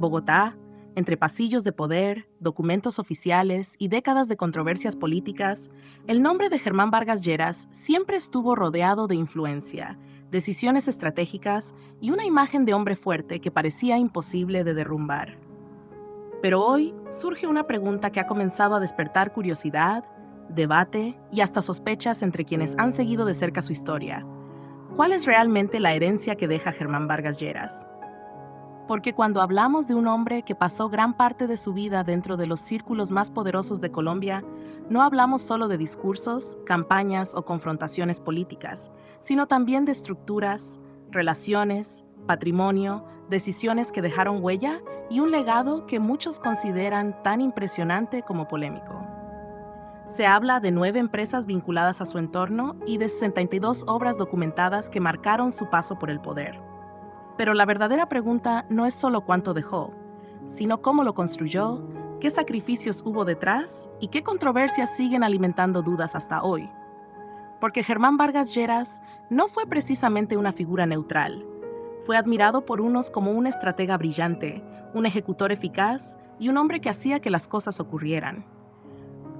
Bogotá, entre pasillos de poder, documentos oficiales y décadas de controversias políticas, el nombre de Germán Vargas Lleras siempre estuvo rodeado de influencia, decisiones estratégicas y una imagen de hombre fuerte que parecía imposible de derrumbar. Pero hoy surge una pregunta que ha comenzado a despertar curiosidad, debate y hasta sospechas entre quienes han seguido de cerca su historia. ¿Cuál es realmente la herencia que deja Germán Vargas Lleras? Porque cuando hablamos de un hombre que pasó gran parte de su vida dentro de los círculos más poderosos de Colombia, no hablamos solo de discursos, campañas o confrontaciones políticas, sino también de estructuras, relaciones, patrimonio, decisiones que dejaron huella y un legado que muchos consideran tan impresionante como polémico. Se habla de 9 empresas vinculadas a su entorno y de 62 obras documentadas que marcaron su paso por el poder. Pero la verdadera pregunta no es solo cuánto dejó, sino cómo lo construyó, qué sacrificios hubo detrás y qué controversias siguen alimentando dudas hasta hoy. Porque Germán Vargas Lleras no fue precisamente una figura neutral. Fue admirado por unos como un estratega brillante, un ejecutor eficaz y un hombre que hacía que las cosas ocurrieran.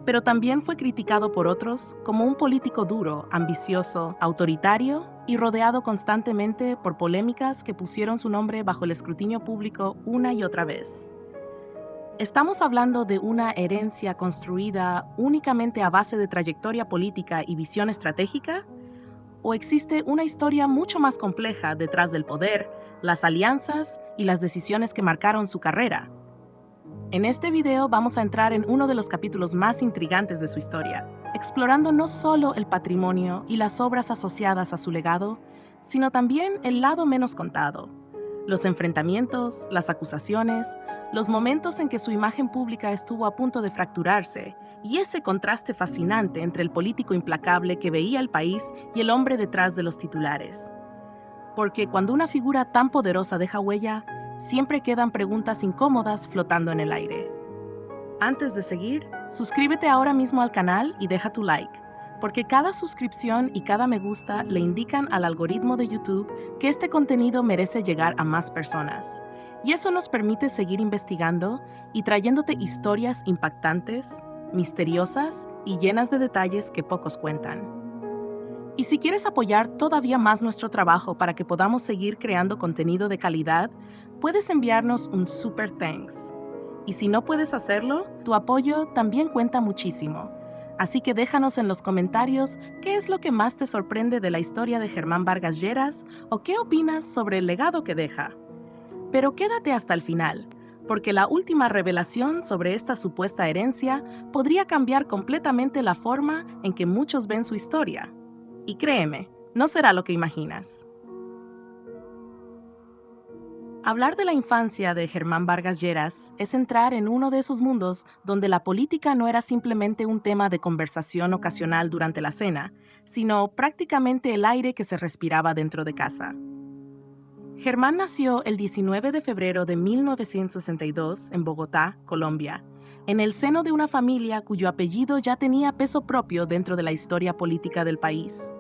Pero también fue criticado por otros como un político duro, ambicioso, autoritario y rodeado constantemente por polémicas que pusieron su nombre bajo el escrutinio público una y otra vez. ¿Estamos hablando de una herencia construida únicamente a base de trayectoria política y visión estratégica? ¿O existe una historia mucho más compleja detrás del poder, las alianzas y las decisiones que marcaron su carrera? En este video vamos a entrar en uno de los capítulos más intrigantes de su historia, explorando no solo el patrimonio y las obras asociadas a su legado, sino también el lado menos contado, los enfrentamientos, las acusaciones, los momentos en que su imagen pública estuvo a punto de fracturarse, y ese contraste fascinante entre el político implacable que veía el país y el hombre detrás de los titulares. Porque cuando una figura tan poderosa deja huella, siempre quedan preguntas incómodas flotando en el aire. Antes de seguir, suscríbete ahora mismo al canal y deja tu like, porque cada suscripción y cada me gusta le indican al algoritmo de YouTube que este contenido merece llegar a más personas. Y eso nos permite seguir investigando y trayéndote historias impactantes, misteriosas y llenas de detalles que pocos cuentan. Y si quieres apoyar todavía más nuestro trabajo para que podamos seguir creando contenido de calidad, puedes enviarnos un super thanks. Y si no puedes hacerlo, tu apoyo también cuenta muchísimo. Así que déjanos en los comentarios qué es lo que más te sorprende de la historia de Germán Vargas Lleras o qué opinas sobre el legado que deja. Pero quédate hasta el final, porque la última revelación sobre esta supuesta herencia podría cambiar completamente la forma en que muchos ven su historia. Y créeme, no será lo que imaginas. Hablar de la infancia de Germán Vargas Lleras es entrar en uno de esos mundos donde la política no era simplemente un tema de conversación ocasional durante la cena, sino prácticamente el aire que se respiraba dentro de casa. Germán nació el 19 de febrero de 1962 en Bogotá, Colombia, en el seno de una familia cuyo apellido ya tenía peso propio dentro de la historia política del país.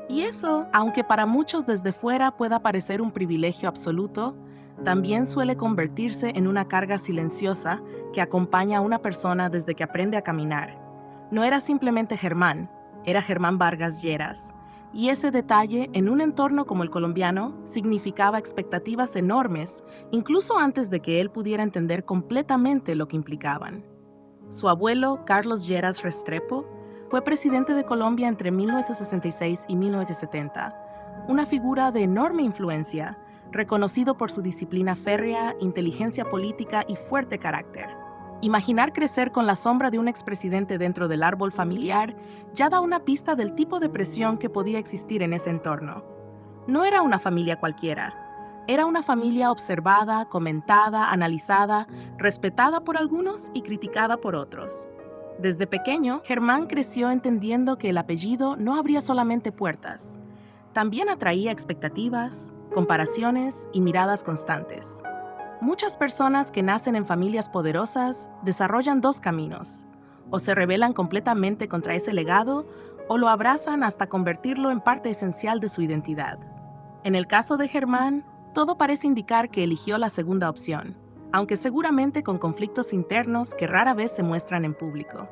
Y eso, aunque para muchos desde fuera pueda parecer un privilegio absoluto, también suele convertirse en una carga silenciosa que acompaña a una persona desde que aprende a caminar. No era simplemente Germán, era Germán Vargas Lleras. Y ese detalle, en un entorno como el colombiano, significaba expectativas enormes, incluso antes de que él pudiera entender completamente lo que implicaban. Su abuelo, Carlos Lleras Restrepo, fue presidente de Colombia entre 1966 y 1970, una figura de enorme influencia, reconocido por su disciplina férrea, inteligencia política y fuerte carácter. Imaginar crecer con la sombra de un expresidente dentro del árbol familiar ya da una pista del tipo de presión que podía existir en ese entorno. No era una familia cualquiera. Era una familia observada, comentada, analizada, respetada por algunos y criticada por otros. Desde pequeño, Germán creció entendiendo que el apellido no abría solamente puertas. También atraía expectativas, comparaciones y miradas constantes. Muchas personas que nacen en familias poderosas desarrollan dos caminos. O se rebelan completamente contra ese legado, o lo abrazan hasta convertirlo en parte esencial de su identidad. En el caso de Germán, todo parece indicar que eligió la segunda opción. aunque seguramente con conflictos internos que rara vez se muestran en público.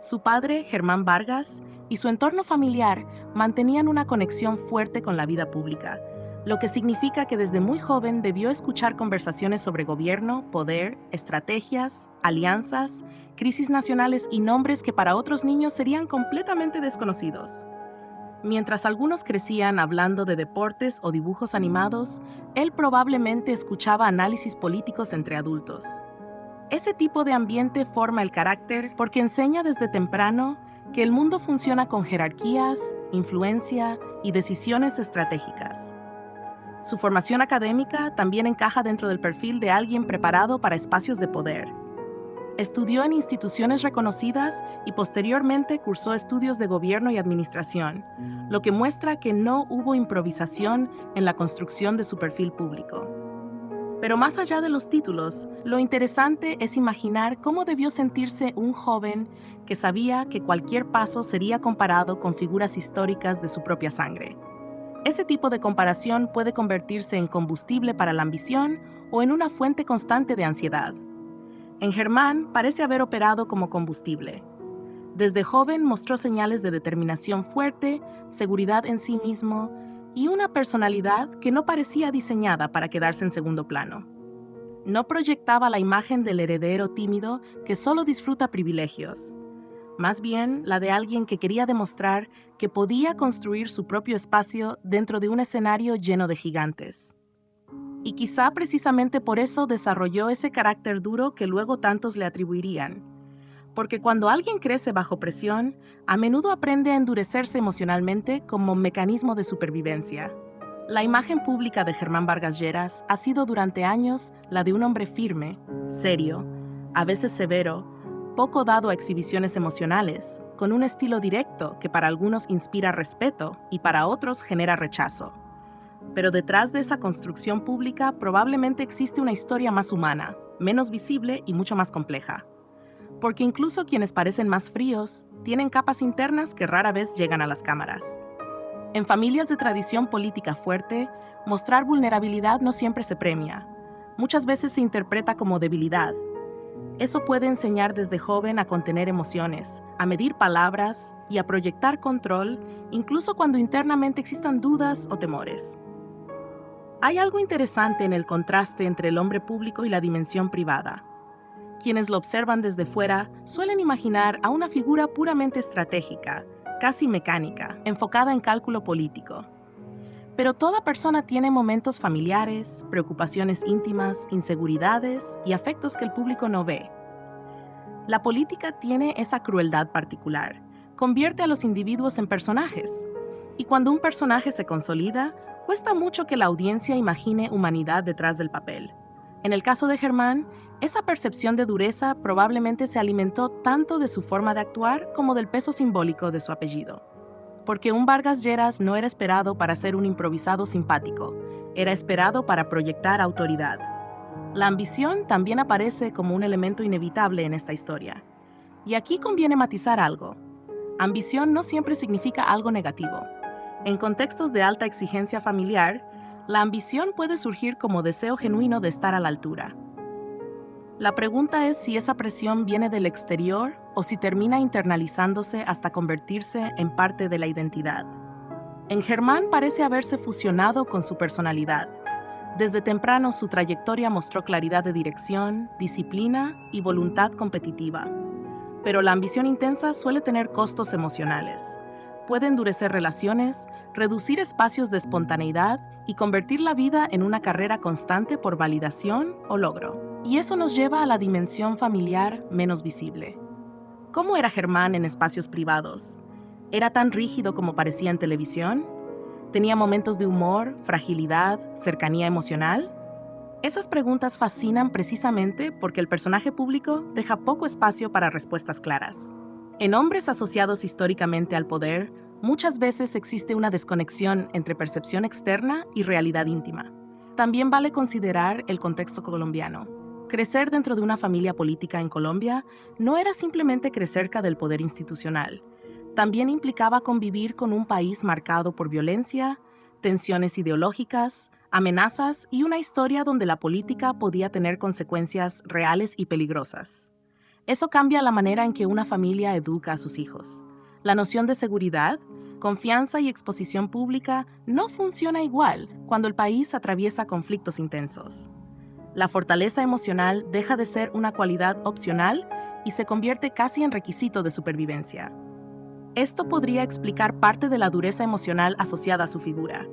Su padre, Germán Vargas, y su entorno familiar mantenían una conexión fuerte con la vida pública, lo que significa que desde muy joven debió escuchar conversaciones sobre gobierno, poder, estrategias, alianzas, crisis nacionales y nombres que para otros niños serían completamente desconocidos. Mientras algunos crecían hablando de deportes o dibujos animados, él probablemente escuchaba análisis políticos entre adultos. Ese tipo de ambiente forma el carácter porque enseña desde temprano que el mundo funciona con jerarquías, influencia y decisiones estratégicas. Su formación académica también encaja dentro del perfil de alguien preparado para espacios de poder. Estudió en instituciones reconocidas y posteriormente cursó estudios de gobierno y administración, lo que muestra que no hubo improvisación en la construcción de su perfil público. Pero más allá de los títulos, lo interesante es imaginar cómo debió sentirse un joven que sabía que cualquier paso sería comparado con figuras históricas de su propia sangre. Ese tipo de comparación puede convertirse en combustible para la ambición o en una fuente constante de ansiedad. En Germán parece haber operado como combustible. Desde joven mostró señales de determinación fuerte, seguridad en sí mismo y una personalidad que no parecía diseñada para quedarse en segundo plano. No proyectaba la imagen del heredero tímido que solo disfruta privilegios, más bien la de alguien que quería demostrar que podía construir su propio espacio dentro de un escenario lleno de gigantes. Y quizá precisamente por eso desarrolló ese carácter duro que luego tantos le atribuirían. Porque cuando alguien crece bajo presión, a menudo aprende a endurecerse emocionalmente como mecanismo de supervivencia. La imagen pública de Germán Vargas Lleras ha sido durante años la de un hombre firme, serio, a veces severo, poco dado a exhibiciones emocionales, con un estilo directo que para algunos inspira respeto y para otros genera rechazo. Pero detrás de esa construcción pública probablemente existe una historia más humana, menos visible y mucho más compleja. Porque incluso quienes parecen más fríos tienen capas internas que rara vez llegan a las cámaras. En familias de tradición política fuerte, mostrar vulnerabilidad no siempre se premia. Muchas veces se interpreta como debilidad. Eso puede enseñar desde joven a contener emociones, a medir palabras y a proyectar control, incluso cuando internamente existan dudas o temores. Hay algo interesante en el contraste entre el hombre público y la dimensión privada. Quienes lo observan desde fuera suelen imaginar a una figura puramente estratégica, casi mecánica, enfocada en cálculo político. Pero toda persona tiene momentos familiares, preocupaciones íntimas, inseguridades y afectos que el público no ve. La política tiene esa crueldad particular, convierte a los individuos en personajes. Y cuando un personaje se consolida, cuesta mucho que la audiencia imagine humanidad detrás del papel. En el caso de Germán, esa percepción de dureza probablemente se alimentó tanto de su forma de actuar como del peso simbólico de su apellido. Porque un Vargas Lleras no era esperado para ser un improvisado simpático, era esperado para proyectar autoridad. La ambición también aparece como un elemento inevitable en esta historia. Y aquí conviene matizar algo. Ambición no siempre significa algo negativo. En contextos de alta exigencia familiar, la ambición puede surgir como deseo genuino de estar a la altura. La pregunta es si esa presión viene del exterior o si termina internalizándose hasta convertirse en parte de la identidad. En Germán parece haberse fusionado con su personalidad. Desde temprano su trayectoria mostró claridad de dirección, disciplina y voluntad competitiva. Pero la ambición intensa suele tener costos emocionales. Puede endurecer relaciones, reducir espacios de espontaneidad y convertir la vida en una carrera constante por validación o logro. Y eso nos lleva a la dimensión familiar menos visible. ¿Cómo era Germán en espacios privados? ¿Era tan rígido como parecía en televisión? ¿Tenía momentos de humor, fragilidad, cercanía emocional? Esas preguntas fascinan precisamente porque el personaje público deja poco espacio para respuestas claras. En hombres asociados históricamente al poder, muchas veces existe una desconexión entre percepción externa y realidad íntima. También vale considerar el contexto colombiano. Crecer dentro de una familia política en Colombia no era simplemente crecer cerca del poder institucional. También implicaba convivir con un país marcado por violencia, tensiones ideológicas, amenazas y una historia donde la política podía tener consecuencias reales y peligrosas. Eso cambia la manera en que una familia educa a sus hijos. La noción de seguridad, confianza y exposición pública no funciona igual cuando el país atraviesa conflictos intensos. La fortaleza emocional deja de ser una cualidad opcional y se convierte casi en requisito de supervivencia. Esto podría explicar parte de la dureza emocional asociada a su figura,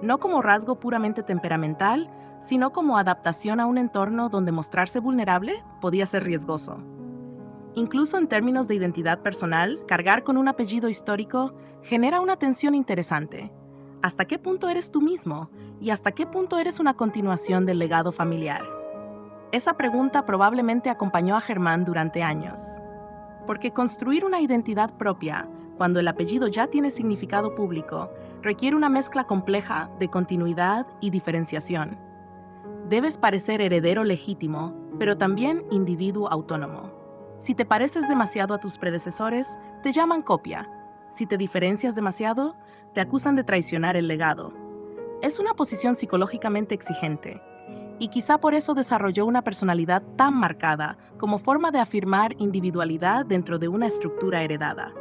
no como rasgo puramente temperamental, sino como adaptación a un entorno donde mostrarse vulnerable podía ser riesgoso. Incluso en términos de identidad personal, cargar con un apellido histórico genera una tensión interesante. ¿Hasta qué punto eres tú mismo? ¿Y hasta qué punto eres una continuación del legado familiar? Esa pregunta probablemente acompañó a Germán durante años. Porque construir una identidad propia, cuando el apellido ya tiene significado público, requiere una mezcla compleja de continuidad y diferenciación. Debes parecer heredero legítimo, pero también individuo autónomo. Si te pareces demasiado a tus predecesores, te llaman copia. Si te diferencias demasiado, te acusan de traicionar el legado. Es una posición psicológicamente exigente, y quizá por eso desarrolló una personalidad tan marcada como forma de afirmar individualidad dentro de una estructura heredada.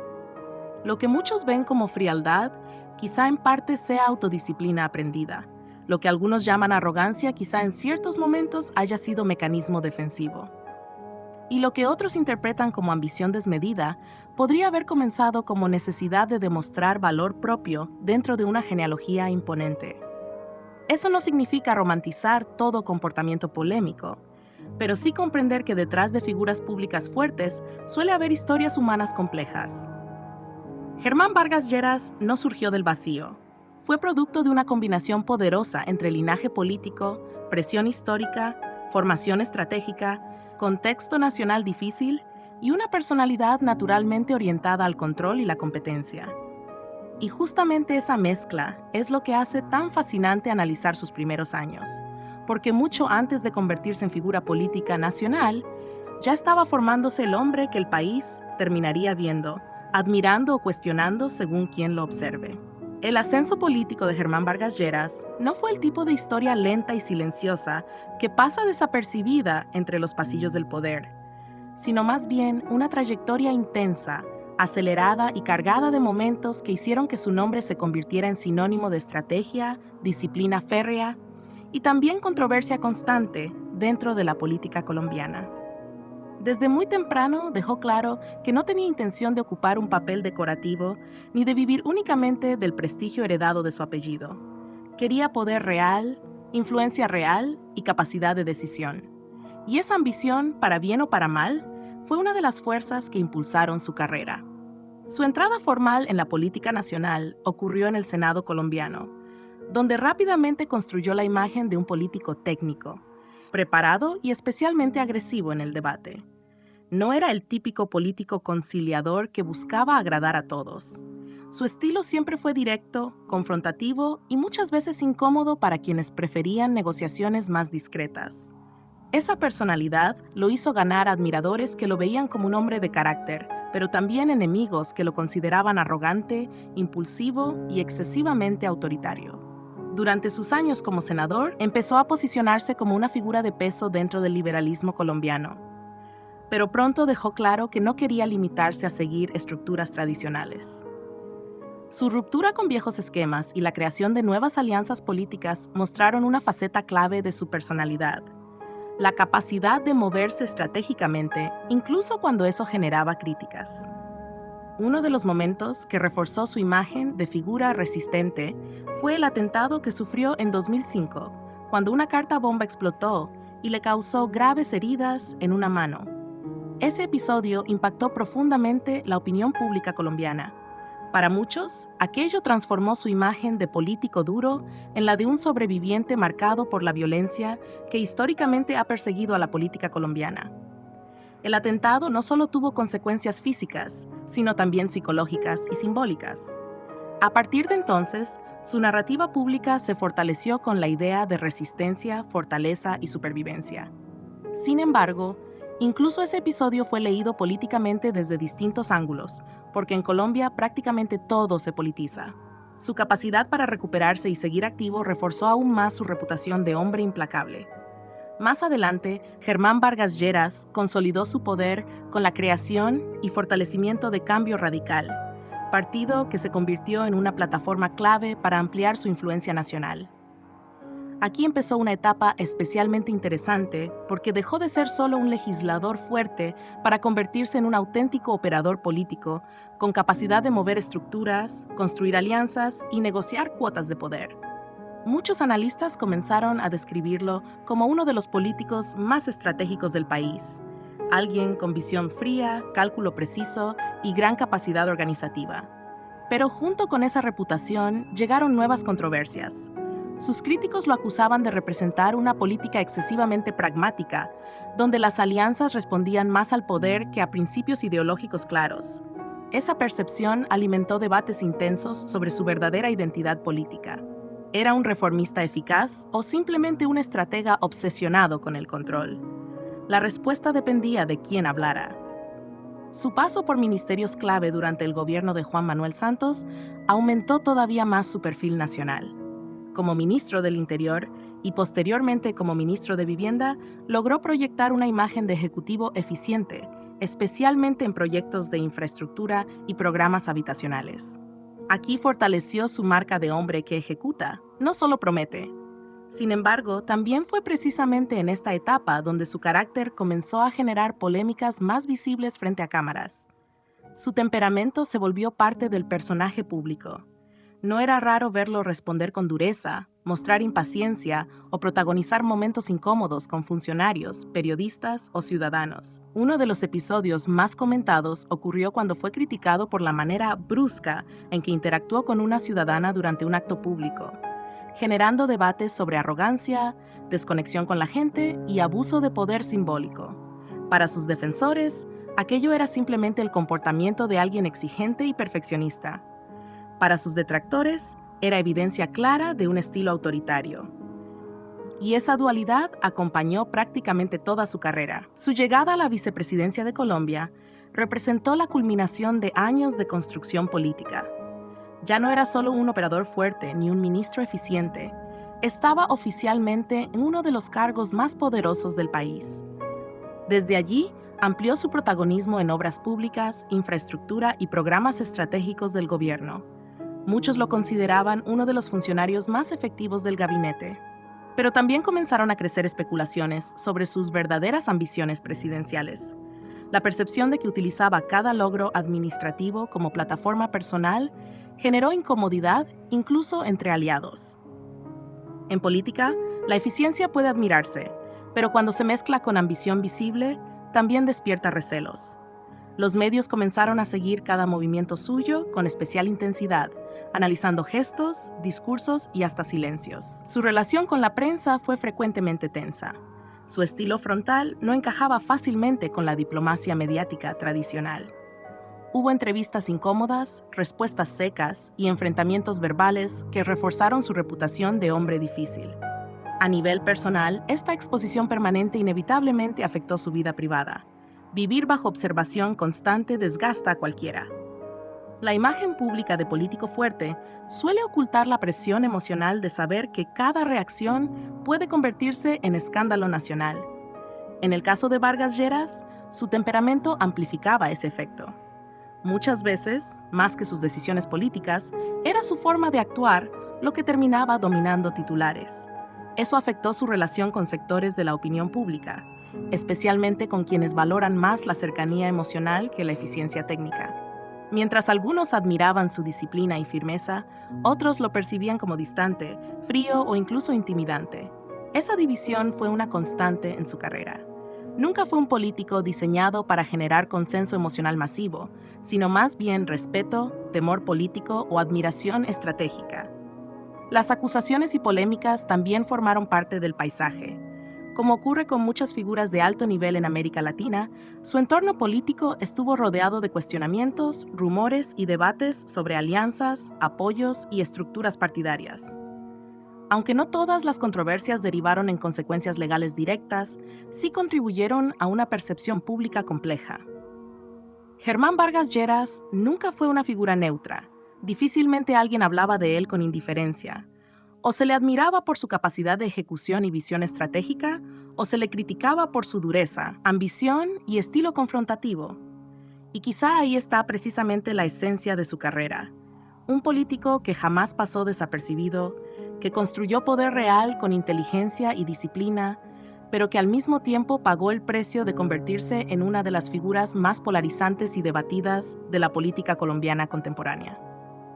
Lo que muchos ven como frialdad, quizá en parte sea autodisciplina aprendida. Lo que algunos llaman arrogancia, quizá en ciertos momentos haya sido mecanismo defensivo. Y lo que otros interpretan como ambición desmedida, podría haber comenzado como necesidad de demostrar valor propio dentro de una genealogía imponente. Eso no significa romantizar todo comportamiento polémico, pero sí comprender que detrás de figuras públicas fuertes suele haber historias humanas complejas. Germán Vargas Lleras no surgió del vacío. Fue producto de una combinación poderosa entre linaje político, presión histórica, formación estratégica, contexto nacional difícil y una personalidad naturalmente orientada al control y la competencia. Y justamente esa mezcla es lo que hace tan fascinante analizar sus primeros años, porque mucho antes de convertirse en figura política nacional, ya estaba formándose el hombre que el país terminaría viendo, admirando o cuestionando según quien lo observe. El ascenso político de Germán Vargas Lleras no fue el tipo de historia lenta y silenciosa que pasa desapercibida entre los pasillos del poder, sino más bien una trayectoria intensa, acelerada y cargada de momentos que hicieron que su nombre se convirtiera en sinónimo de estrategia, disciplina férrea y también controversia constante dentro de la política colombiana. Desde muy temprano dejó claro que no tenía intención de ocupar un papel decorativo ni de vivir únicamente del prestigio heredado de su apellido. Quería poder real, influencia real y capacidad de decisión. Y esa ambición, para bien o para mal, fue una de las fuerzas que impulsaron su carrera. Su entrada formal en la política nacional ocurrió en el Senado colombiano, donde rápidamente construyó la imagen de un político técnico, preparado y especialmente agresivo en el debate. No era el típico político conciliador que buscaba agradar a todos. Su estilo siempre fue directo, confrontativo y muchas veces incómodo para quienes preferían negociaciones más discretas. Esa personalidad lo hizo ganar admiradores que lo veían como un hombre de carácter, pero también enemigos que lo consideraban arrogante, impulsivo y excesivamente autoritario. Durante sus años como senador, empezó a posicionarse como una figura de peso dentro del liberalismo colombiano, pero pronto dejó claro que no quería limitarse a seguir estructuras tradicionales. Su ruptura con viejos esquemas y la creación de nuevas alianzas políticas mostraron una faceta clave de su personalidad: la capacidad de moverse estratégicamente, incluso cuando eso generaba críticas. Uno de los momentos que reforzó su imagen de figura resistente fue el atentado que sufrió en 2005, cuando una carta bomba explotó y le causó graves heridas en una mano. Ese episodio impactó profundamente la opinión pública colombiana. Para muchos, aquello transformó su imagen de político duro en la de un sobreviviente marcado por la violencia que históricamente ha perseguido a la política colombiana. El atentado no solo tuvo consecuencias físicas, sino también psicológicas y simbólicas. A partir de entonces, su narrativa pública se fortaleció con la idea de resistencia, fortaleza y supervivencia. Sin embargo, incluso ese episodio fue leído políticamente desde distintos ángulos, porque en Colombia prácticamente todo se politiza. Su capacidad para recuperarse y seguir activo reforzó aún más su reputación de hombre implacable. Más adelante, Germán Vargas Lleras consolidó su poder con la creación y fortalecimiento de Cambio Radical, partido que se convirtió en una plataforma clave para ampliar su influencia nacional. Aquí empezó una etapa especialmente interesante porque dejó de ser solo un legislador fuerte para convertirse en un auténtico operador político con capacidad de mover estructuras, construir alianzas y negociar cuotas de poder. Muchos analistas comenzaron a describirlo como uno de los políticos más estratégicos del país, alguien con visión fría, cálculo preciso y gran capacidad organizativa. Pero junto con esa reputación llegaron nuevas controversias. Sus críticos lo acusaban de representar una política excesivamente pragmática, donde las alianzas respondían más al poder que a principios ideológicos claros. Esa percepción alimentó debates intensos sobre su verdadera identidad política. ¿Era un reformista eficaz o simplemente un estratega obsesionado con el control? La respuesta dependía de quién hablara. Su paso por ministerios clave durante el gobierno de Juan Manuel Santos aumentó todavía más su perfil nacional. Como ministro del Interior y posteriormente como ministro de Vivienda, logró proyectar una imagen de ejecutivo eficiente, especialmente en proyectos de infraestructura y programas habitacionales. Aquí fortaleció su marca de hombre que ejecuta, no solo promete. Sin embargo, también fue precisamente en esta etapa donde su carácter comenzó a generar polémicas más visibles frente a cámaras. Su temperamento se volvió parte del personaje público. No era raro verlo responder con dureza, mostrar impaciencia o protagonizar momentos incómodos con funcionarios, periodistas o ciudadanos. Uno de los episodios más comentados ocurrió cuando fue criticado por la manera brusca en que interactuó con una ciudadana durante un acto público, generando debates sobre arrogancia, desconexión con la gente y abuso de poder simbólico. Para sus defensores, aquello era simplemente el comportamiento de alguien exigente y perfeccionista. Para sus detractores, era evidencia clara de un estilo autoritario. Y esa dualidad acompañó prácticamente toda su carrera. Su llegada a la vicepresidencia de Colombia representó la culminación de años de construcción política. Ya no era solo un operador fuerte ni un ministro eficiente, estaba oficialmente en uno de los cargos más poderosos del país. Desde allí, amplió su protagonismo en obras públicas, infraestructura y programas estratégicos del gobierno. Muchos lo consideraban uno de los funcionarios más efectivos del gabinete. Pero también comenzaron a crecer especulaciones sobre sus verdaderas ambiciones presidenciales. La percepción de que utilizaba cada logro administrativo como plataforma personal generó incomodidad incluso entre aliados. En política, la eficiencia puede admirarse, pero cuando se mezcla con ambición visible, también despierta recelos. Los medios comenzaron a seguir cada movimiento suyo con especial intensidad, analizando gestos, discursos y hasta silencios. Su relación con la prensa fue frecuentemente tensa. Su estilo frontal no encajaba fácilmente con la diplomacia mediática tradicional. Hubo entrevistas incómodas, respuestas secas y enfrentamientos verbales que reforzaron su reputación de hombre difícil. A nivel personal, esta exposición permanente inevitablemente afectó su vida privada. Vivir bajo observación constante desgasta a cualquiera. La imagen pública de político fuerte suele ocultar la presión emocional de saber que cada reacción puede convertirse en escándalo nacional. En el caso de Vargas Lleras, su temperamento amplificaba ese efecto. Muchas veces, más que sus decisiones políticas, era su forma de actuar lo que terminaba dominando titulares. Eso afectó su relación con sectores de la opinión pública, especialmente con quienes valoran más la cercanía emocional que la eficiencia técnica. Mientras algunos admiraban su disciplina y firmeza, otros lo percibían como distante, frío o incluso intimidante. Esa división fue una constante en su carrera. Nunca fue un político diseñado para generar consenso emocional masivo, sino más bien respeto, temor político o admiración estratégica. Las acusaciones y polémicas también formaron parte del paisaje. Como ocurre con muchas figuras de alto nivel en América Latina, su entorno político estuvo rodeado de cuestionamientos, rumores y debates sobre alianzas, apoyos y estructuras partidarias. Aunque no todas las controversias derivaron en consecuencias legales directas, sí contribuyeron a una percepción pública compleja. Germán Vargas Lleras nunca fue una figura neutra, Difícilmente alguien hablaba de él con indiferencia. O se le admiraba por su capacidad de ejecución y visión estratégica, o se le criticaba por su dureza, ambición y estilo confrontativo. Y quizá ahí está precisamente la esencia de su carrera. Un político que jamás pasó desapercibido, que construyó poder real con inteligencia y disciplina, pero que al mismo tiempo pagó el precio de convertirse en una de las figuras más polarizantes y debatidas de la política colombiana contemporánea.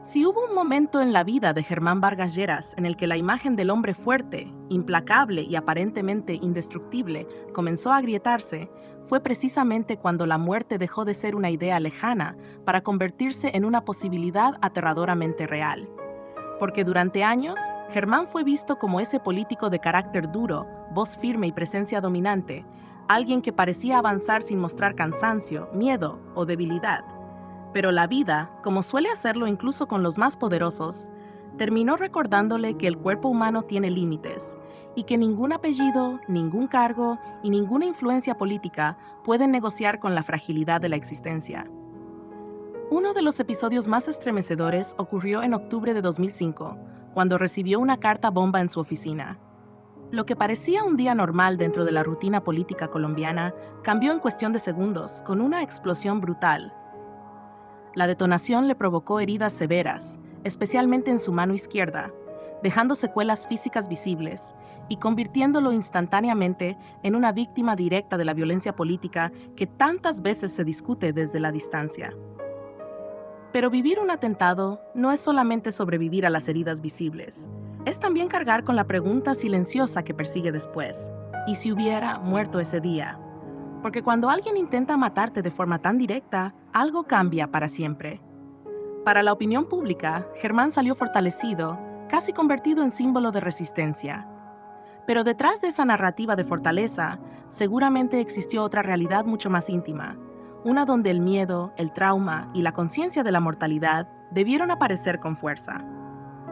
Si hubo un momento en la vida de Germán Vargas Lleras en el que la imagen del hombre fuerte, implacable y aparentemente indestructible comenzó a agrietarse, fue precisamente cuando la muerte dejó de ser una idea lejana para convertirse en una posibilidad aterradoramente real. Porque durante años, Germán fue visto como ese político de carácter duro, voz firme y presencia dominante, alguien que parecía avanzar sin mostrar cansancio, miedo o debilidad. Pero la vida, como suele hacerlo incluso con los más poderosos, terminó recordándole que el cuerpo humano tiene límites y que ningún apellido, ningún cargo y ninguna influencia política pueden negociar con la fragilidad de la existencia. Uno de los episodios más estremecedores ocurrió en octubre de 2005, cuando recibió una carta bomba en su oficina. Lo que parecía un día normal dentro de la rutina política colombiana cambió en cuestión de segundos, con una explosión brutal. La detonación le provocó heridas severas, especialmente en su mano izquierda, dejando secuelas físicas visibles y convirtiéndolo instantáneamente en una víctima directa de la violencia política que tantas veces se discute desde la distancia. Pero vivir un atentado no es solamente sobrevivir a las heridas visibles, es también cargar con la pregunta silenciosa que persigue después: ¿y si hubiera muerto ese día? Porque cuando alguien intenta matarte de forma tan directa, algo cambia para siempre. Para la opinión pública, Germán salió fortalecido, casi convertido en símbolo de resistencia. Pero detrás de esa narrativa de fortaleza, seguramente existió otra realidad mucho más íntima, una donde el miedo, el trauma y la conciencia de la mortalidad debieron aparecer con fuerza.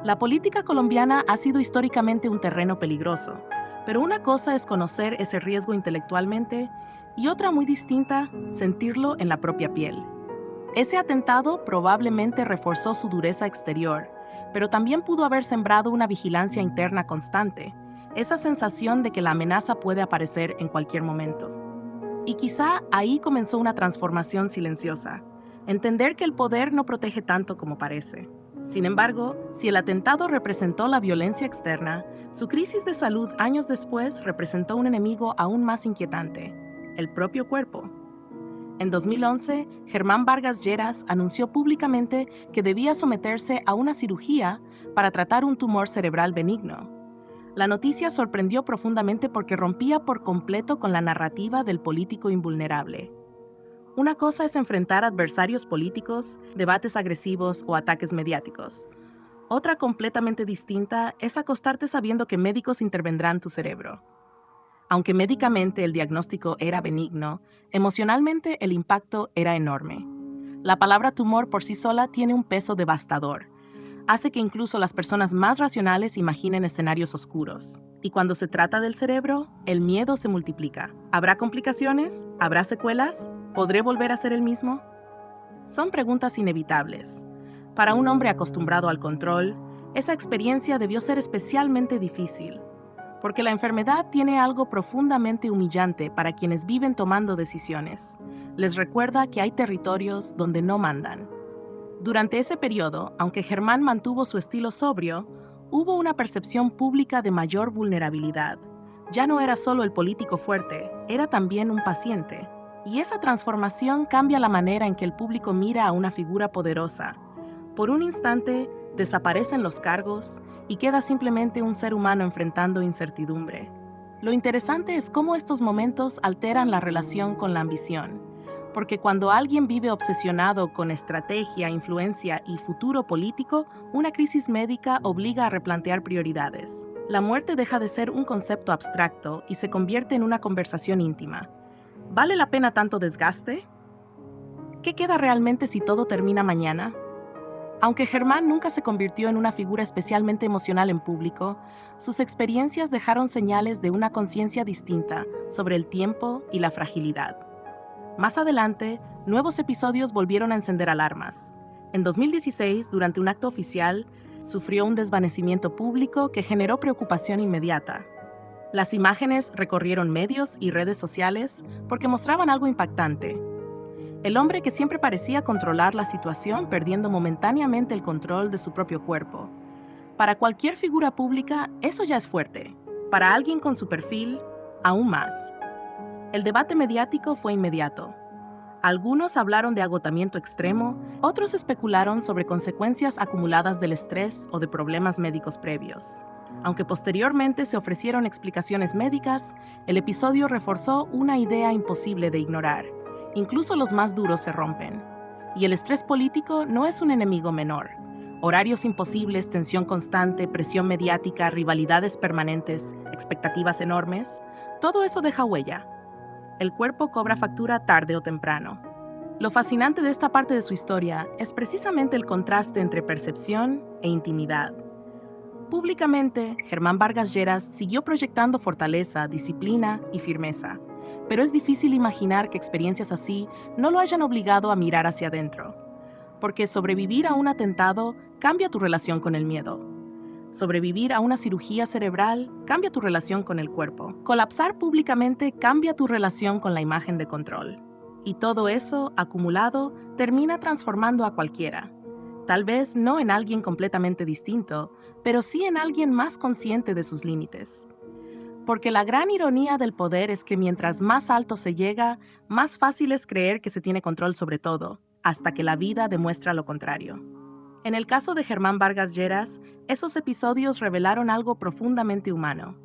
La política colombiana ha sido históricamente un terreno peligroso, pero una cosa es conocer ese riesgo intelectualmente y otra muy distinta, sentirlo en la propia piel. Ese atentado probablemente reforzó su dureza exterior, pero también pudo haber sembrado una vigilancia interna constante, esa sensación de que la amenaza puede aparecer en cualquier momento. Y quizá ahí comenzó una transformación silenciosa, entender que el poder no protege tanto como parece. Sin embargo, si el atentado representó la violencia externa, su crisis de salud años después representó un enemigo aún más inquietante: el propio cuerpo. En 2011, Germán Vargas Lleras anunció públicamente que debía someterse a una cirugía para tratar un tumor cerebral benigno. La noticia sorprendió profundamente porque rompía por completo con la narrativa del político invulnerable. Una cosa es enfrentar adversarios políticos, debates agresivos o ataques mediáticos. Otra completamente distinta es acostarte sabiendo que médicos intervendrán tu cerebro. Aunque médicamente el diagnóstico era benigno, emocionalmente el impacto era enorme. La palabra tumor por sí sola tiene un peso devastador. Hace que incluso las personas más racionales imaginen escenarios oscuros. Y cuando se trata del cerebro, el miedo se multiplica. ¿Habrá complicaciones? ¿Habrá secuelas? ¿Podré volver a ser el mismo? Son preguntas inevitables. Para un hombre acostumbrado al control, esa experiencia debió ser especialmente difícil, porque la enfermedad tiene algo profundamente humillante para quienes viven tomando decisiones. Les recuerda que hay territorios donde no mandan. Durante ese periodo, aunque Germán mantuvo su estilo sobrio, hubo una percepción pública de mayor vulnerabilidad. Ya no era solo el político fuerte, era también un paciente. Y esa transformación cambia la manera en que el público mira a una figura poderosa. Por un instante, desaparecen los cargos y queda simplemente un ser humano enfrentando incertidumbre. Lo interesante es cómo estos momentos alteran la relación con la ambición, porque cuando alguien vive obsesionado con estrategia, influencia y futuro político, una crisis médica obliga a replantear prioridades. La muerte deja de ser un concepto abstracto y se convierte en una conversación íntima. ¿Vale la pena tanto desgaste? ¿Qué queda realmente si todo termina mañana? Aunque Germán nunca se convirtió en una figura especialmente emocional en público, sus experiencias dejaron señales de una conciencia distinta sobre el tiempo y la fragilidad. Más adelante, nuevos episodios volvieron a encender alarmas. En 2016, durante un acto oficial, sufrió un desvanecimiento público que generó preocupación inmediata. Las imágenes recorrieron medios y redes sociales porque mostraban algo impactante. El hombre que siempre parecía controlar la situación perdiendo momentáneamente el control de su propio cuerpo. Para cualquier figura pública, eso ya es fuerte. Para alguien con su perfil, aún más. El debate mediático fue inmediato. Algunos hablaron de agotamiento extremo, otros especularon sobre consecuencias acumuladas del estrés o de problemas médicos previos. Aunque posteriormente se ofrecieron explicaciones médicas, el episodio reforzó una idea imposible de ignorar. Incluso los más duros se rompen. Y el estrés político no es un enemigo menor. Horarios imposibles, tensión constante, presión mediática, rivalidades permanentes, expectativas enormes, todo eso deja huella. El cuerpo cobra factura tarde o temprano. Lo fascinante de esta parte de su historia es precisamente el contraste entre percepción e intimidad. Públicamente, Germán Vargas Lleras siguió proyectando fortaleza, disciplina y firmeza, pero es difícil imaginar que experiencias así no lo hayan obligado a mirar hacia adentro, porque sobrevivir a un atentado cambia tu relación con el miedo. Sobrevivir a una cirugía cerebral cambia tu relación con el cuerpo. Colapsar públicamente cambia tu relación con la imagen de control. Y todo eso, acumulado, termina transformando a cualquiera. Tal vez no en alguien completamente distinto, pero sí en alguien más consciente de sus límites. Porque la gran ironía del poder es que mientras más alto se llega, más fácil es creer que se tiene control sobre todo, hasta que la vida demuestra lo contrario. En el caso de Germán Vargas Lleras, esos episodios revelaron algo profundamente humano.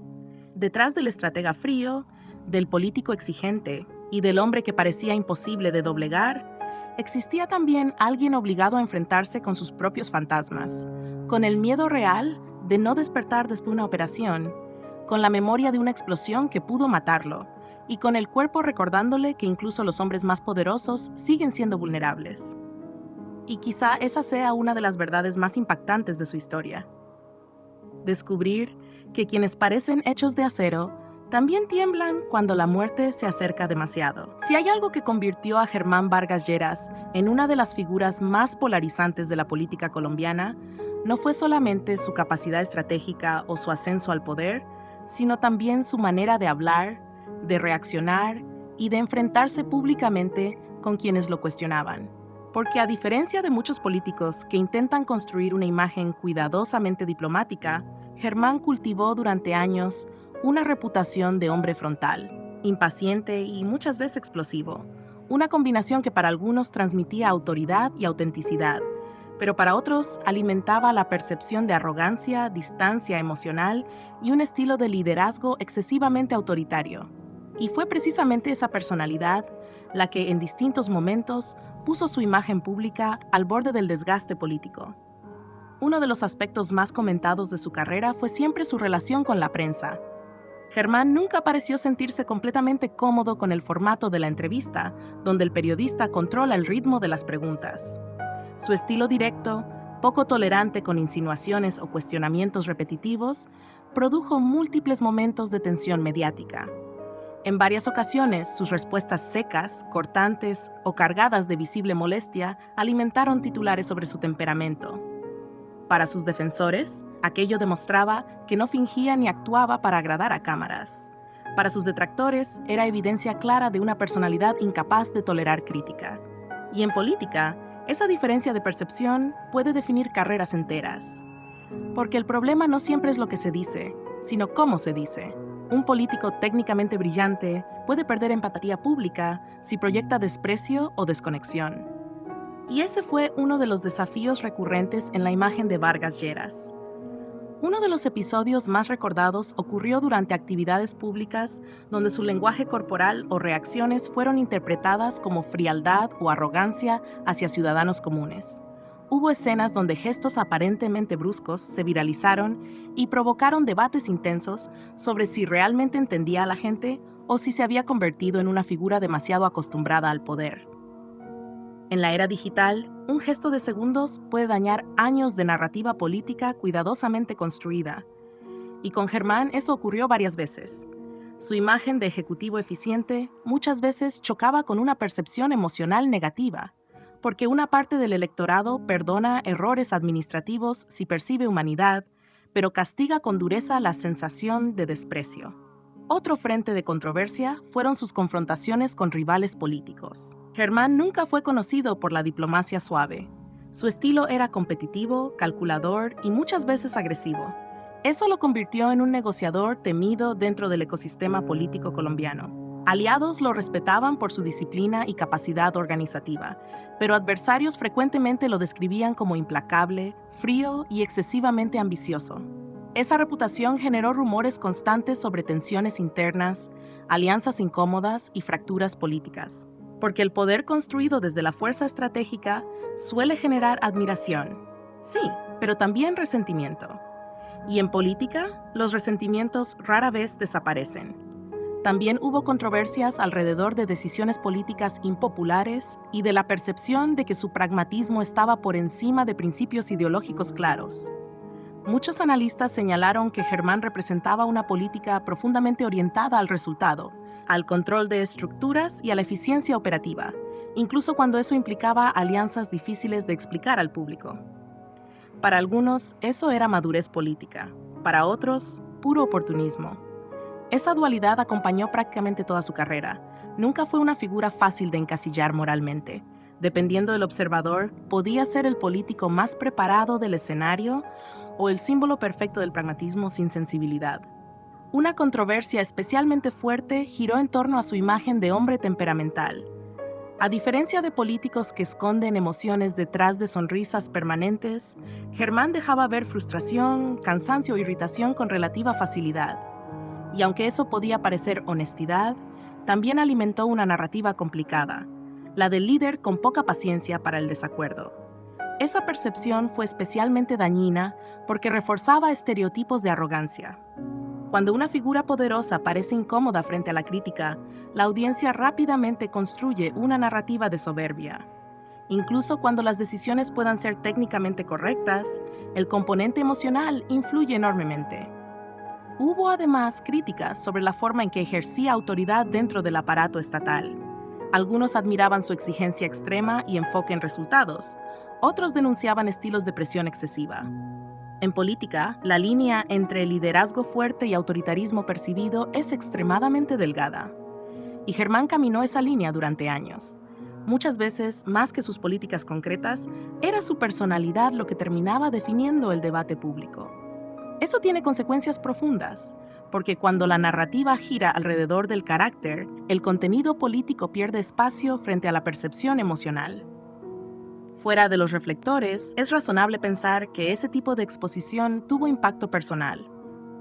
Detrás del estratega frío, del político exigente y del hombre que parecía imposible de doblegar, existía también alguien obligado a enfrentarse con sus propios fantasmas, con el miedo real de no despertar después de una operación, con la memoria de una explosión que pudo matarlo, y con el cuerpo recordándole que incluso los hombres más poderosos siguen siendo vulnerables. Y quizá esa sea una de las verdades más impactantes de su historia. Descubrir que quienes parecen hechos de acero también tiemblan cuando la muerte se acerca demasiado. Si hay algo que convirtió a Germán Vargas Lleras en una de las figuras más polarizantes de la política colombiana, no fue solamente su capacidad estratégica o su ascenso al poder, sino también su manera de hablar, de reaccionar y de enfrentarse públicamente con quienes lo cuestionaban. Porque a diferencia de muchos políticos que intentan construir una imagen cuidadosamente diplomática, Germán cultivó durante años una reputación de hombre frontal, impaciente y muchas veces explosivo, una combinación que para algunos transmitía autoridad y autenticidad, pero para otros alimentaba la percepción de arrogancia, distancia emocional y un estilo de liderazgo excesivamente autoritario. Y fue precisamente esa personalidad la que en distintos momentos puso su imagen pública al borde del desgaste político. Uno de los aspectos más comentados de su carrera fue siempre su relación con la prensa. Germán nunca pareció sentirse completamente cómodo con el formato de la entrevista, donde el periodista controla el ritmo de las preguntas. Su estilo directo, poco tolerante con insinuaciones o cuestionamientos repetitivos, produjo múltiples momentos de tensión mediática. En varias ocasiones, sus respuestas secas, cortantes o cargadas de visible molestia alimentaron titulares sobre su temperamento. Para sus defensores, aquello demostraba que no fingía ni actuaba para agradar a cámaras. Para sus detractores, era evidencia clara de una personalidad incapaz de tolerar crítica. Y en política, esa diferencia de percepción puede definir carreras enteras. Porque el problema no siempre es lo que se dice, sino cómo se dice. Un político técnicamente brillante puede perder empatía pública si proyecta desprecio o desconexión. Y ese fue uno de los desafíos recurrentes en la imagen de Vargas Lleras. Uno de los episodios más recordados ocurrió durante actividades públicas donde su lenguaje corporal o reacciones fueron interpretadas como frialdad o arrogancia hacia ciudadanos comunes. Hubo escenas donde gestos aparentemente bruscos se viralizaron y provocaron debates intensos sobre si realmente entendía a la gente o si se había convertido en una figura demasiado acostumbrada al poder. En la era digital, un gesto de segundos puede dañar años de narrativa política cuidadosamente construida. Y con Germán eso ocurrió varias veces. Su imagen de ejecutivo eficiente muchas veces chocaba con una percepción emocional negativa. porque una parte del electorado perdona errores administrativos si percibe humanidad, pero castiga con dureza la sensación de desprecio. Otro frente de controversia fueron sus confrontaciones con rivales políticos. Germán nunca fue conocido por la diplomacia suave. Su estilo era competitivo, calculador y muchas veces agresivo. Eso lo convirtió en un negociador temido dentro del ecosistema político colombiano. Aliados lo respetaban por su disciplina y capacidad organizativa, pero adversarios frecuentemente lo describían como implacable, frío y excesivamente ambicioso. Esa reputación generó rumores constantes sobre tensiones internas, alianzas incómodas y fracturas políticas, porque el poder construido desde la fuerza estratégica suele generar admiración, sí, pero también resentimiento. Y en política, los resentimientos rara vez desaparecen. También hubo controversias alrededor de decisiones políticas impopulares y de la percepción de que su pragmatismo estaba por encima de principios ideológicos claros. Muchos analistas señalaron que Germán representaba una política profundamente orientada al resultado, al control de estructuras y a la eficiencia operativa, incluso cuando eso implicaba alianzas difíciles de explicar al público. Para algunos, eso era madurez política, para otros, puro oportunismo. Esa dualidad acompañó prácticamente toda su carrera. Nunca fue una figura fácil de encasillar moralmente. Dependiendo del observador, podía ser el político más preparado del escenario o el símbolo perfecto del pragmatismo sin sensibilidad. Una controversia especialmente fuerte giró en torno a su imagen de hombre temperamental. A diferencia de políticos que esconden emociones detrás de sonrisas permanentes, Germán dejaba ver frustración, cansancio o irritación con relativa facilidad. Y aunque eso podía parecer honestidad, también alimentó una narrativa complicada, la del líder con poca paciencia para el desacuerdo. Esa percepción fue especialmente dañina porque reforzaba estereotipos de arrogancia. Cuando una figura poderosa parece incómoda frente a la crítica, la audiencia rápidamente construye una narrativa de soberbia. Incluso cuando las decisiones puedan ser técnicamente correctas, el componente emocional influye enormemente. Hubo además críticas sobre la forma en que ejercía autoridad dentro del aparato estatal. Algunos admiraban su exigencia extrema y enfoque en resultados, otros denunciaban estilos de presión excesiva. En política, la línea entre liderazgo fuerte y autoritarismo percibido es extremadamente delgada. Y Germán caminó esa línea durante años. Muchas veces, más que sus políticas concretas, era su personalidad lo que terminaba definiendo el debate público. Eso tiene consecuencias profundas, porque cuando la narrativa gira alrededor del carácter, el contenido político pierde espacio frente a la percepción emocional. Fuera de los reflectores, es razonable pensar que ese tipo de exposición tuvo impacto personal.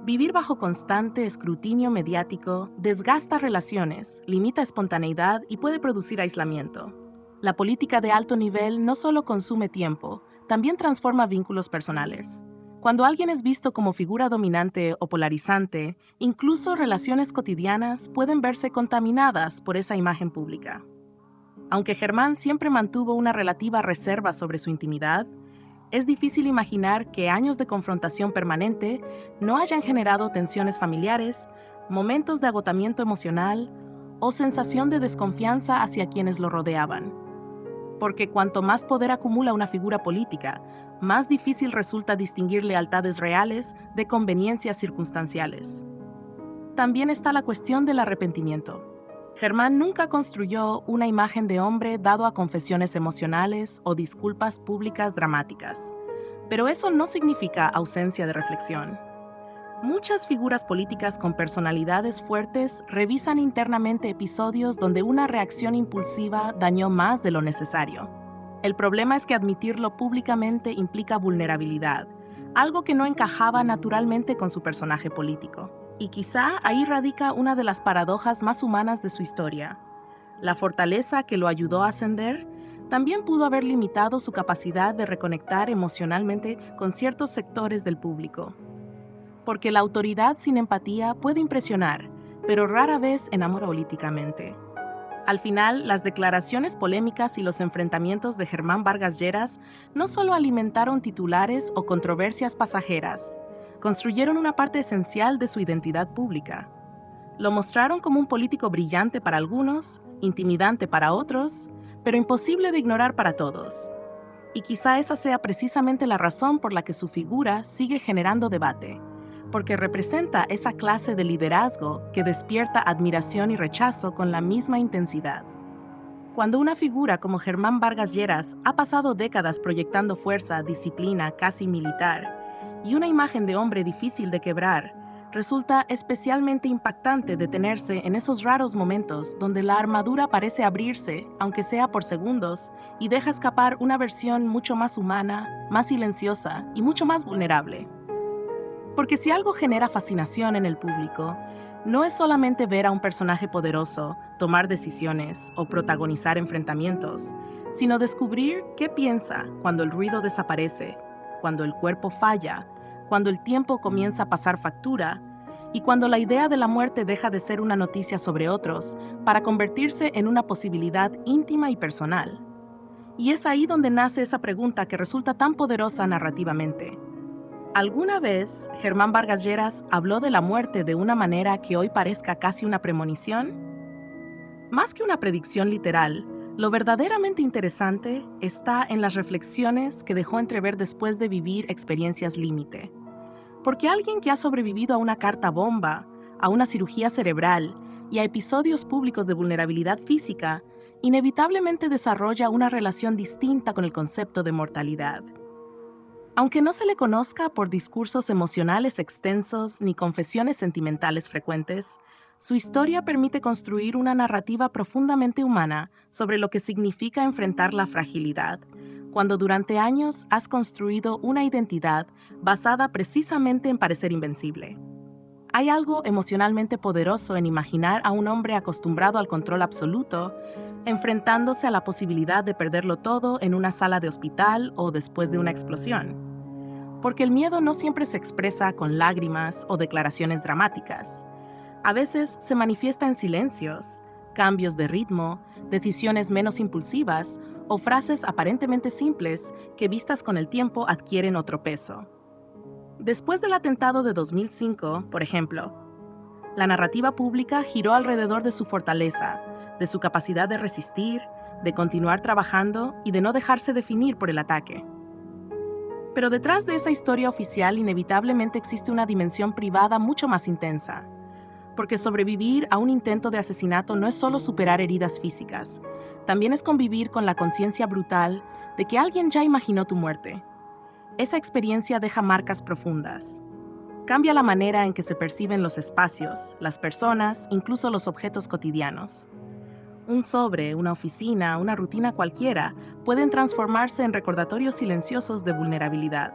Vivir bajo constante escrutinio mediático desgasta relaciones, limita espontaneidad y puede producir aislamiento. La política de alto nivel no solo consume tiempo, también transforma vínculos personales. Cuando alguien es visto como figura dominante o polarizante, incluso relaciones cotidianas pueden verse contaminadas por esa imagen pública. Aunque Germán siempre mantuvo una relativa reserva sobre su intimidad, es difícil imaginar que años de confrontación permanente no hayan generado tensiones familiares, momentos de agotamiento emocional o sensación de desconfianza hacia quienes lo rodeaban. Porque cuanto más poder acumula una figura política, más difícil resulta distinguir lealtades reales de conveniencias circunstanciales. También está la cuestión del arrepentimiento. Germán nunca construyó una imagen de hombre dado a confesiones emocionales o disculpas públicas dramáticas, pero eso no significa ausencia de reflexión. Muchas figuras políticas con personalidades fuertes revisan internamente episodios donde una reacción impulsiva dañó más de lo necesario. El problema es que admitirlo públicamente implica vulnerabilidad, algo que no encajaba naturalmente con su personaje político. Y quizá ahí radica una de las paradojas más humanas de su historia. La fortaleza que lo ayudó a ascender también pudo haber limitado su capacidad de reconectar emocionalmente con ciertos sectores del público. Porque la autoridad sin empatía puede impresionar, pero rara vez enamora políticamente. Al final, las declaraciones polémicas y los enfrentamientos de Germán Vargas Lleras no solo alimentaron titulares o controversias pasajeras, construyeron una parte esencial de su identidad pública. Lo mostraron como un político brillante para algunos, intimidante para otros, pero imposible de ignorar para todos. Y quizá esa sea precisamente la razón por la que su figura sigue generando debate, porque representa esa clase de liderazgo que despierta admiración y rechazo con la misma intensidad. Cuando una figura como Germán Vargas Lleras ha pasado décadas proyectando fuerza, disciplina casi militar y una imagen de hombre difícil de quebrar, resulta especialmente impactante detenerse en esos raros momentos donde la armadura parece abrirse, aunque sea por segundos, y deja escapar una versión mucho más humana, más silenciosa y mucho más vulnerable. Porque si algo genera fascinación en el público, no es solamente ver a un personaje poderoso tomar decisiones o protagonizar enfrentamientos, sino descubrir qué piensa cuando el ruido desaparece, cuando el cuerpo falla, cuando el tiempo comienza a pasar factura y cuando la idea de la muerte deja de ser una noticia sobre otros para convertirse en una posibilidad íntima y personal. Y es ahí donde nace esa pregunta que resulta tan poderosa narrativamente. ¿Alguna vez Germán Vargas Lleras habló de la muerte de una manera que hoy parezca casi una premonición? Más que una predicción literal, lo verdaderamente interesante está en las reflexiones que dejó entrever después de vivir experiencias límite. Porque alguien que ha sobrevivido a una carta bomba, a una cirugía cerebral y a episodios públicos de vulnerabilidad física, inevitablemente desarrolla una relación distinta con el concepto de mortalidad. Aunque no se le conozca por discursos emocionales extensos ni confesiones sentimentales frecuentes, su historia permite construir una narrativa profundamente humana sobre lo que significa enfrentar la fragilidad, cuando durante años has construido una identidad basada precisamente en parecer invencible. Hay algo emocionalmente poderoso en imaginar a un hombre acostumbrado al control absoluto, enfrentándose a la posibilidad de perderlo todo en una sala de hospital o después de una explosión. Porque el miedo no siempre se expresa con lágrimas o declaraciones dramáticas. A veces se manifiesta en silencios, cambios de ritmo, decisiones menos impulsivas o frases aparentemente simples que vistas con el tiempo adquieren otro peso. Después del atentado de 2005, por ejemplo, la narrativa pública giró alrededor de su fortaleza, de su capacidad de resistir, de continuar trabajando y de no dejarse definir por el ataque. Pero detrás de esa historia oficial inevitablemente existe una dimensión privada mucho más intensa, porque sobrevivir a un intento de asesinato no es solo superar heridas físicas, también es convivir con la conciencia brutal de que alguien ya imaginó tu muerte. Esa experiencia deja marcas profundas. Cambia la manera en que se perciben los espacios, las personas, incluso los objetos cotidianos. Un sobre, una oficina, una rutina cualquiera pueden transformarse en recordatorios silenciosos de vulnerabilidad.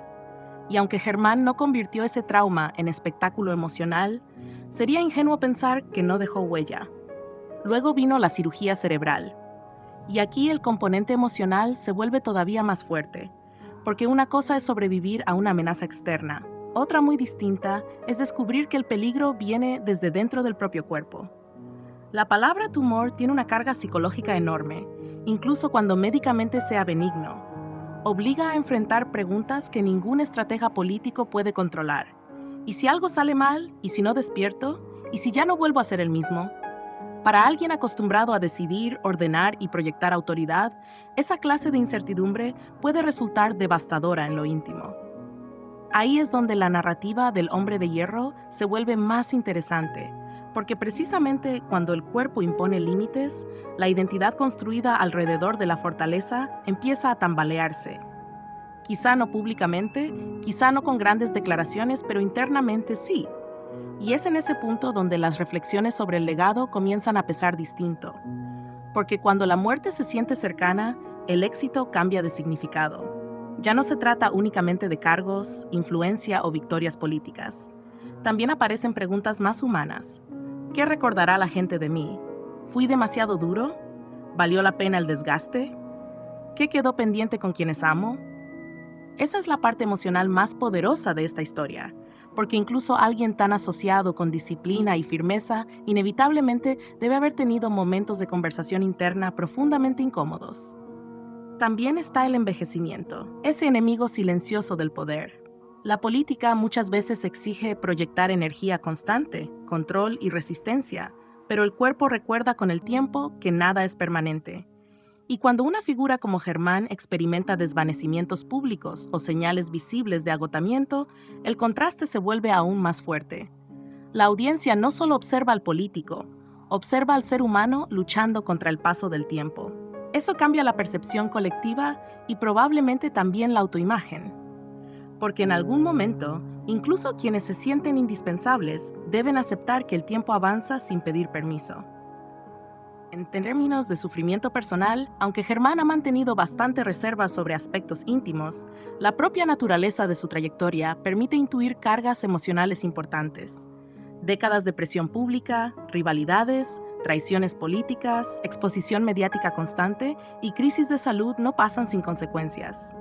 Y aunque Germán no convirtió ese trauma en espectáculo emocional, sería ingenuo pensar que no dejó huella. Luego vino la cirugía cerebral. Y aquí el componente emocional se vuelve todavía más fuerte, porque una cosa es sobrevivir a una amenaza externa, otra muy distinta es descubrir que el peligro viene desde dentro del propio cuerpo. La palabra tumor tiene una carga psicológica enorme, incluso cuando médicamente sea benigno. Obliga a enfrentar preguntas que ningún estratega político puede controlar. ¿Y si algo sale mal? ¿Y si no despierto? ¿Y si ya no vuelvo a ser el mismo? Para alguien acostumbrado a decidir, ordenar y proyectar autoridad, esa clase de incertidumbre puede resultar devastadora en lo íntimo. Ahí es donde la narrativa del hombre de hierro se vuelve más interesante, porque precisamente cuando el cuerpo impone límites, la identidad construida alrededor de la fortaleza empieza a tambalearse. Quizá no públicamente, quizá no con grandes declaraciones, pero internamente sí. Y es en ese punto donde las reflexiones sobre el legado comienzan a pesar distinto. Porque cuando la muerte se siente cercana, el éxito cambia de significado. Ya no se trata únicamente de cargos, influencia o victorias políticas. También aparecen preguntas más humanas. ¿Qué recordará la gente de mí? ¿Fui demasiado duro? ¿Valió la pena el desgaste? ¿Qué quedó pendiente con quienes amo? Esa es la parte emocional más poderosa de esta historia, porque incluso alguien tan asociado con disciplina y firmeza inevitablemente debe haber tenido momentos de conversación interna profundamente incómodos. También está el envejecimiento, ese enemigo silencioso del poder. La política muchas veces exige proyectar energía constante, control y resistencia, pero el cuerpo recuerda con el tiempo que nada es permanente. Y cuando una figura como Germán experimenta desvanecimientos públicos o señales visibles de agotamiento, el contraste se vuelve aún más fuerte. La audiencia no solo observa al político, observa al ser humano luchando contra el paso del tiempo. Eso cambia la percepción colectiva y probablemente también la autoimagen. Porque en algún momento, incluso quienes se sienten indispensables deben aceptar que el tiempo avanza sin pedir permiso. En términos de sufrimiento personal, aunque Germán ha mantenido bastante reserva sobre aspectos íntimos, la propia naturaleza de su trayectoria permite intuir cargas emocionales importantes. Décadas de presión pública, rivalidades, traiciones políticas, exposición mediática constante y crisis de salud no pasan sin consecuencias.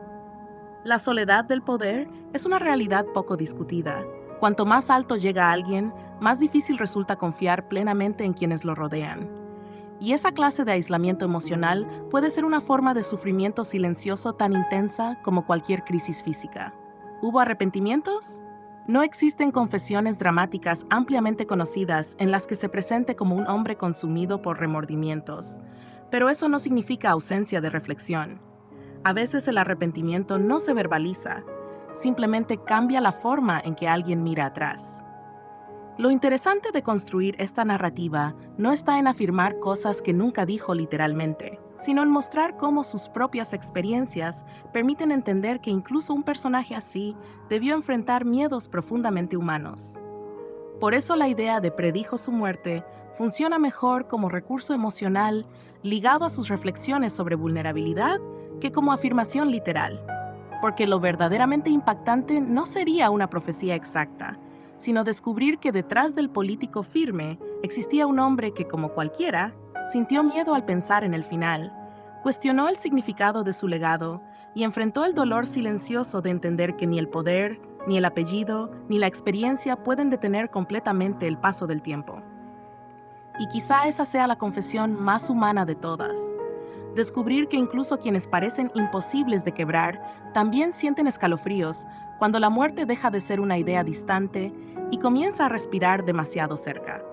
La soledad del poder es una realidad poco discutida. Cuanto más alto llega alguien, más difícil resulta confiar plenamente en quienes lo rodean. Y esa clase de aislamiento emocional puede ser una forma de sufrimiento silencioso tan intensa como cualquier crisis física. ¿Hubo arrepentimientos? No existen confesiones dramáticas ampliamente conocidas en las que se presente como un hombre consumido por remordimientos, pero eso no significa ausencia de reflexión. A veces el arrepentimiento no se verbaliza, simplemente cambia la forma en que alguien mira atrás. Lo interesante de construir esta narrativa no está en afirmar cosas que nunca dijo literalmente, sino en mostrar cómo sus propias experiencias permiten entender que incluso un personaje así debió enfrentar miedos profundamente humanos. Por eso la idea de predijo su muerte funciona mejor como recurso emocional ligado a sus reflexiones sobre vulnerabilidad que como afirmación literal, porque lo verdaderamente impactante no sería una profecía exacta, sino descubrir que detrás del político firme existía un hombre que, como cualquiera, sintió miedo al pensar en el final, cuestionó el significado de su legado y enfrentó el dolor silencioso de entender que ni el poder, ni el apellido, ni la experiencia pueden detener completamente el paso del tiempo. Y quizá esa sea la confesión más humana de todas. Descubrir que incluso quienes parecen imposibles de quebrar también sienten escalofríos cuando la muerte deja de ser una idea distante y comienza a respirar demasiado cerca.